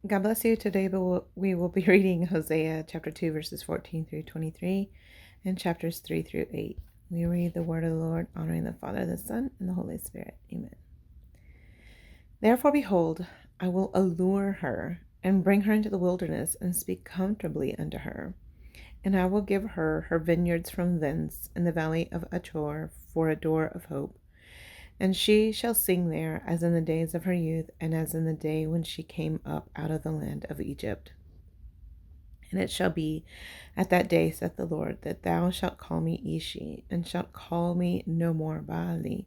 God bless you. Today we will be reading Hosea chapter 2, verses 14 through 23, and chapters 3 through 8. We read the word of the Lord, honoring the Father, the Son, and the Holy Spirit. Amen. Therefore, behold, I will allure her, and bring her into the wilderness, and speak comfortably unto her. And I will give her her vineyards from thence, in the valley of Achor, for a door of hope. And she shall sing there as in the days of her youth, and as in the day when she came up out of the land of Egypt. And it shall be at that day, saith the Lord, that thou shalt call me Ishi, and shalt call me no more Baali.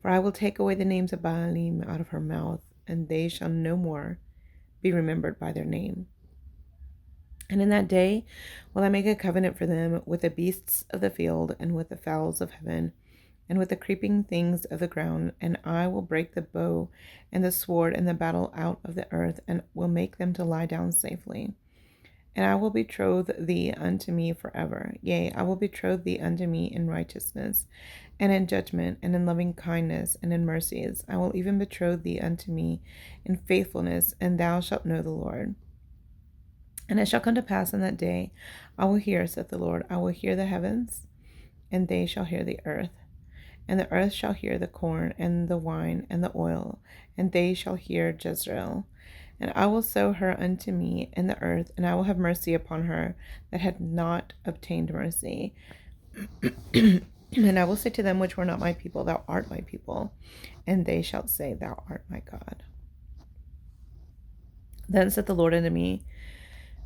For I will take away the names of Baalim out of her mouth, and they shall no more be remembered by their name. And in that day will I make a covenant for them with the beasts of the field, and with the fowls of heaven, and with the creeping things of the ground, and I will break the bow and the sword and the battle out of the earth, and will make them to lie down safely. And I will betroth thee unto me forever. Yea, I will betroth thee unto me in righteousness, and in judgment, and in loving kindness, and in mercies. I will even betroth thee unto me in faithfulness, and thou shalt know the Lord. And it shall come to pass in that day, I will hear, saith the Lord, I will hear the heavens, and they shall hear the earth. And the earth shall hear the corn, and the wine, and the oil, and they shall hear Jezreel. And I will sow her unto me in the earth, and I will have mercy upon her that had not obtained mercy. And I will say to them which were not my people, Thou art my people. And they shall say, Thou art my God. Then said the Lord unto me,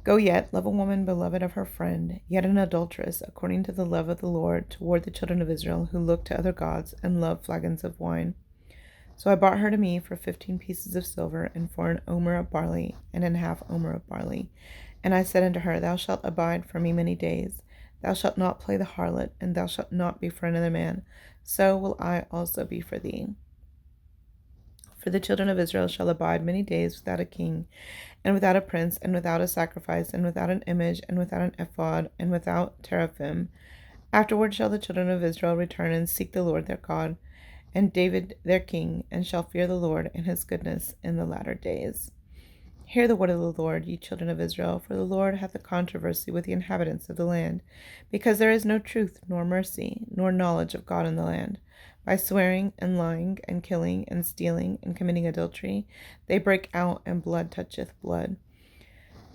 Go yet, love a woman beloved of her friend, yet an adulteress, according to the love of the Lord toward the children of Israel, who look to other gods and love flagons of wine. So I bought her to me for 15 pieces of silver, and for an omer of barley, and an half omer of barley. And I said unto her, Thou shalt abide for me many days. Thou shalt not play the harlot, and thou shalt not be for another man. So will I also be for thee. For the children of Israel shall abide many days without a king, and without a prince, and without a sacrifice, and without an image, and without an ephod, and without teraphim. Afterward shall the children of Israel return and seek the Lord their God, and David their king, and shall fear the Lord and his goodness in the latter days. Hear the word of the Lord, ye children of Israel, for the Lord hath a controversy with the inhabitants of the land, because there is no truth, nor mercy, nor knowledge of God in the land. By swearing, and lying, and killing, and stealing, and committing adultery, they break out, and blood toucheth blood.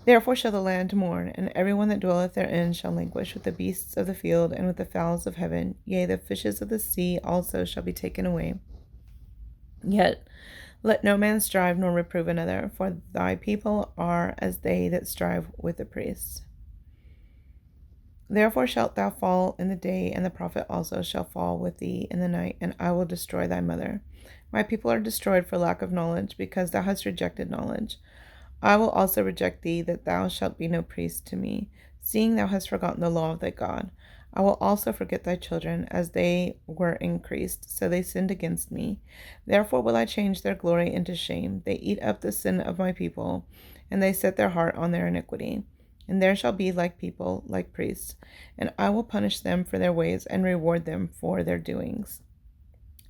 Therefore shall the land mourn, and every one that dwelleth therein shall languish with the beasts of the field, and with the fowls of heaven. Yea, the fishes of the sea also shall be taken away. Yet let no man strive nor reprove another, for thy people are as they that strive with the priests. Therefore shalt thou fall in the day, and the prophet also shall fall with thee in the night, and I will destroy thy mother. My people are destroyed for lack of knowledge, because thou hast rejected knowledge. I will also reject thee, that thou shalt be no priest to me, seeing thou hast forgotten the law of thy God. I will also forget thy children, as they were increased, so they sinned against me. Therefore will I change their glory into shame. They eat up the sin of my people, and they set their heart on their iniquity. And there shall be like people, like priests, and I will punish them for their ways, and reward them for their doings,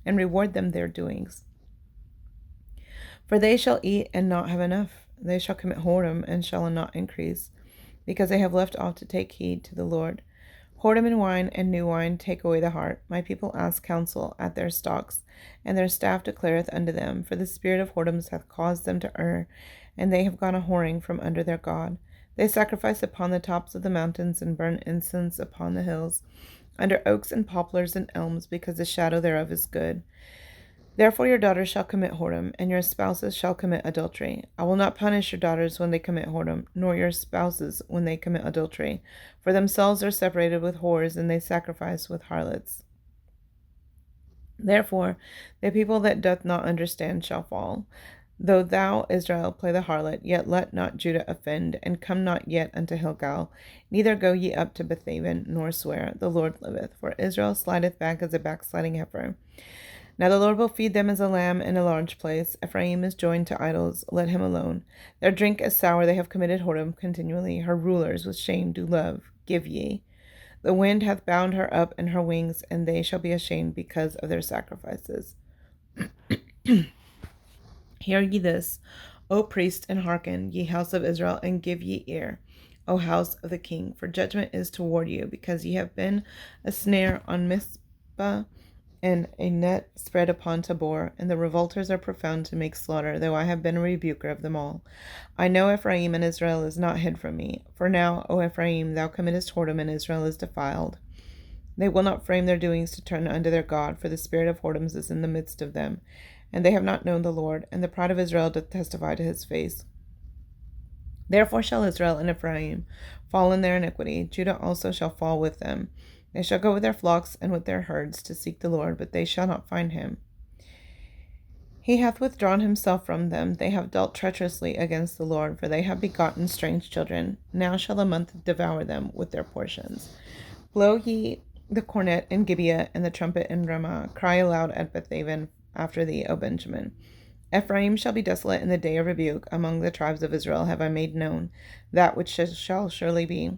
and reward them their doings. For they shall eat and not have enough. They shall commit whoredom and shall not increase, because they have left off to take heed to the Lord. Whoredom and wine and new wine take away the heart. My people ask counsel at their stocks, and their staff declareth unto them. For the spirit of whoredoms hath caused them to err, and they have gone a whoring from under their God. They sacrifice upon the tops of the mountains, and burn incense upon the hills, under oaks and poplars and elms, because the shadow thereof is good. Therefore your daughters shall commit whoredom, and your spouses shall commit adultery. I will not punish your daughters when they commit whoredom, nor your spouses when they commit adultery. For themselves are separated with whores, and they sacrifice with harlots. Therefore the people that doth not understand shall fall. Though thou, Israel, play the harlot, yet let not Judah offend, and come not yet unto Gilgal. Neither go ye up to Bethaven, nor swear, The Lord liveth. For Israel slideth back as a backsliding heifer. Now the Lord will feed them as a lamb in a large place. Ephraim is joined to idols, let him alone. Their drink is sour, they have committed whoredom continually. Her rulers with shame do love, give ye. The wind hath bound her up in her wings, and they shall be ashamed because of their sacrifices. Hear ye this, O priests, and hearken, ye house of Israel, and give ye ear, O house of the king, for judgment is toward you, because ye have been a snare on Mizpah, and a net spread upon Tabor, and the revolters are profound to make slaughter, though I have been a rebuker of them all. I know Ephraim, and Israel is not hid from me. For now, O Ephraim, thou committest whoredom, and Israel is defiled. They will not frame their doings to turn unto their God, for the spirit of whoredoms is in the midst of them, and they have not known the Lord, and the pride of Israel doth testify to his face. Therefore shall Israel and Ephraim fall in their iniquity, Judah also shall fall with them. They shall go with their flocks and with their herds to seek the Lord, but they shall not find him. He hath withdrawn himself from them. They have dealt treacherously against the Lord, for they have begotten strange children. Now shall the month devour them with their portions. Blow ye the cornet in Gibeah, and the trumpet in Ramah. Cry aloud at Bethaven after thee, O Benjamin. Ephraim shall be desolate in the day of rebuke. Among the tribes of Israel have I made known that which shall surely be.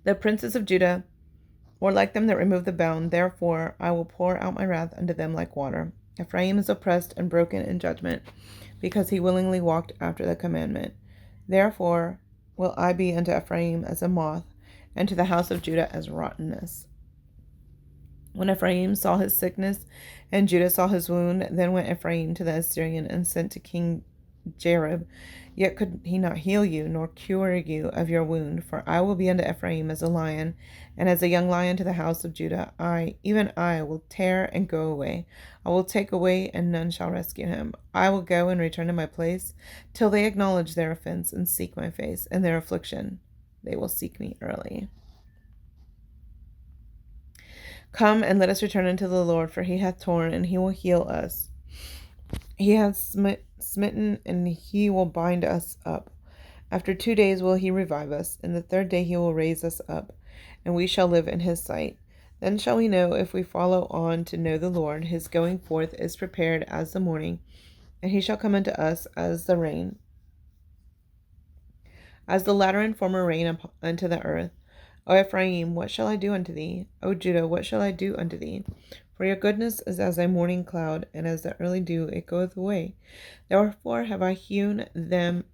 The princes of Judah were like them that remove the bound. Therefore I will pour out my wrath unto them like water. Ephraim is oppressed and broken in judgment, because he willingly walked after the commandment. Therefore will I be unto Ephraim as a moth, and to the house of Judah as rottenness. When Ephraim saw his sickness, and Judah saw his wound, then went Ephraim to the Assyrian, and sent to King Jareb. Yet could he not heal you, nor cure you of your wound. For I will be unto Ephraim as a lion, and as a young lion to the house of Judah. Even I, will tear and go away. I will take away, and none shall rescue him. I will go and return to my place, till they acknowledge their offense, and seek my face, and their affliction. They will seek me early. Come, and let us return unto the Lord, for he hath torn, and he will heal us. He hath smitten, and he will bind us up. After 2 days will he revive us, and the third day he will raise us up, and we shall live in his sight. Then shall we know, if we follow on to know the Lord. His going forth is prepared as the morning, and he shall come unto us as the rain, as the latter and former rain unto the earth. O Ephraim, what shall I do unto thee? O Judah, what shall I do unto thee? For your goodness is as a morning cloud, and as the early dew it goeth away. Therefore have I hewed them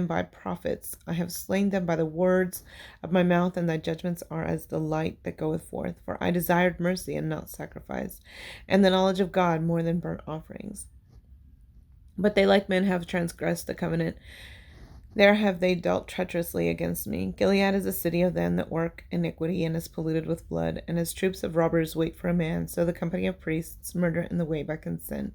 by prophets. I have slain them by the words of my mouth, and thy judgments are as the light that goeth forth. For I desired mercy and not sacrifice, and the knowledge of God more than burnt offerings. But they like men have transgressed the covenant. There have they dealt treacherously against me. Gilead is a city of them that work iniquity, and is polluted with blood, and as troops of robbers wait for a man, so the company of priests murder in the way by consent,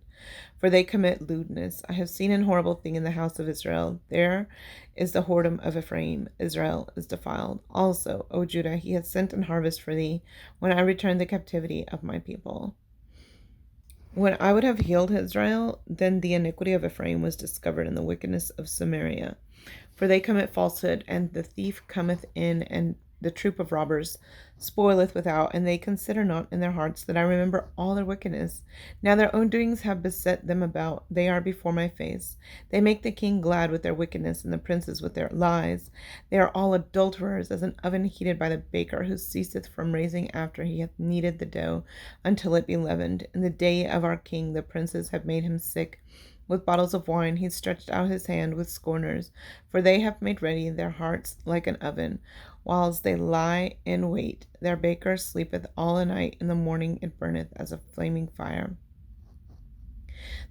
for they commit lewdness. I have seen an horrible thing in the house of Israel. There is the whoredom of Ephraim. Israel is defiled. Also, O Judah, he hath sent an harvest for thee, when I returned the captivity of my people. When I would have healed Israel, then the iniquity of Ephraim was discovered, and the wickedness of Samaria. For they commit falsehood, and the thief cometh in, and the troop of robbers spoileth without, and they consider not in their hearts that I remember all their wickedness. Now their own doings have beset them about. They are before my face. They make the king glad with their wickedness, and the princes with their lies. They are all adulterers, as an oven heated by the baker, who ceaseth from raising after he hath kneaded the dough until it be leavened. In the day of our king the princes have made him sick. With bottles of wine he stretched out his hand with scorners, for they have made ready their hearts like an oven. Whiles they lie in wait, their baker sleepeth all the night, in the morning it burneth as a flaming fire.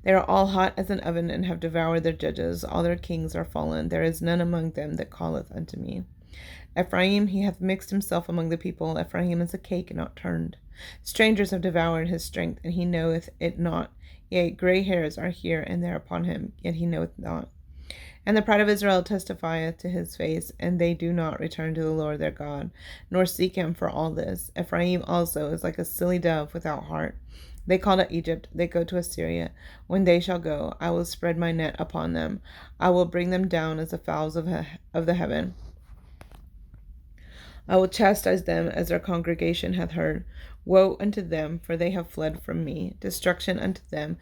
They are all hot as an oven, and have devoured their judges. All their kings are fallen. There is none among them that calleth unto me. Ephraim, he hath mixed himself among the people. Ephraim is a cake not turned. Strangers have devoured his strength, and he knoweth it not. Yea, gray hairs are here and there upon him, yet he knoweth not. And the pride of Israel testifieth to his face, and they do not return to the Lord their God, nor seek him for all this. Ephraim also is like a silly dove without heart. They call to Egypt, they go to Assyria. When they shall go, I will spread my net upon them. I will bring them down as the fowls of the heaven. I will chastise them as their congregation hath heard. Woe unto them, for they have fled from me. Destruction unto them,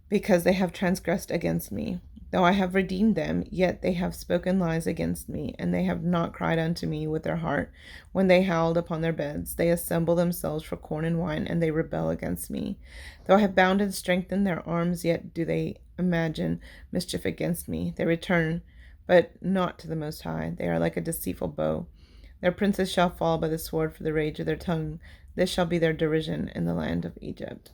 because they have transgressed against me. Though I have redeemed them, yet they have spoken lies against me, and they have not cried unto me with their heart. When they howled upon their beds, they assemble themselves for corn and wine, and they rebel against me. Though I have bound and strengthened their arms, yet do they imagine mischief against me. They return, but not to the Most High. They are like a deceitful bow. Their princes shall fall by the sword for the rage of their tongue. This shall be their derision in the land of Egypt.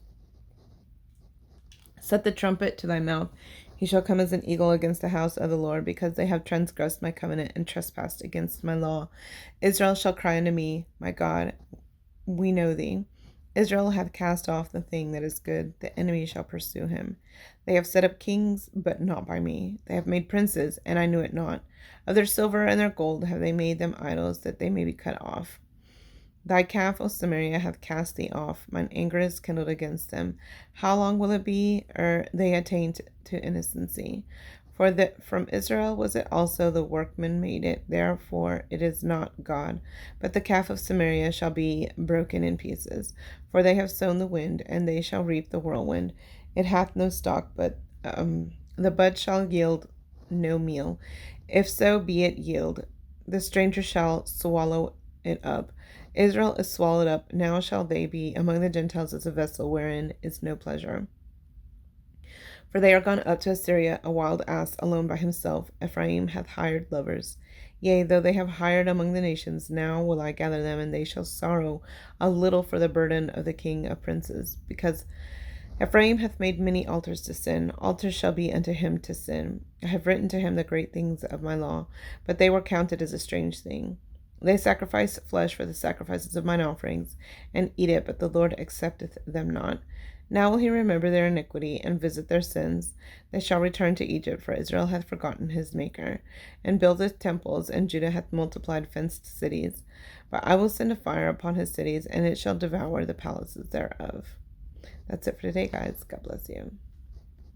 Set the trumpet to thy mouth. He shall come as an eagle against the house of the Lord, because they have transgressed my covenant and trespassed against my law. Israel shall cry unto me, my God, we know thee. Israel hath cast off the thing that is good. The enemy shall pursue him. They have set up kings, but not by me. They have made princes, and I knew it not. Of their silver and their gold have they made them idols, that they may be cut off. Thy calf, O Samaria, hath cast thee off. Mine anger is kindled against them. How long will it be ere they attain to innocency? For from Israel was it also, the workman made it. Therefore it is not God. But the calf of Samaria shall be broken in pieces. For they have sown the wind, and they shall reap the whirlwind. It hath no stalk, but the bud shall yield no meal. If so be it yield, the stranger shall swallow it up. Israel is swallowed up. Now shall they be among the Gentiles as a vessel wherein is no pleasure. For they are gone up to Assyria, a wild ass alone by himself. Ephraim hath hired lovers. Yea, though they have hired among the nations, now will I gather them, and they shall sorrow a little for the burden of the king of princes. Because Ephraim hath made many altars to sin. Altars shall be unto him to sin. I have written to him the great things of my law, but they were counted as a strange thing. They sacrifice flesh for the sacrifices of mine offerings, and eat it, but the Lord accepteth them not. Now will he remember their iniquity, and visit their sins. They shall return to Egypt, for Israel hath forgotten his Maker, and buildeth temples, and Judah hath multiplied fenced cities. But I will send a fire upon his cities, and it shall devour the palaces thereof. That's it for today, guys. God bless you.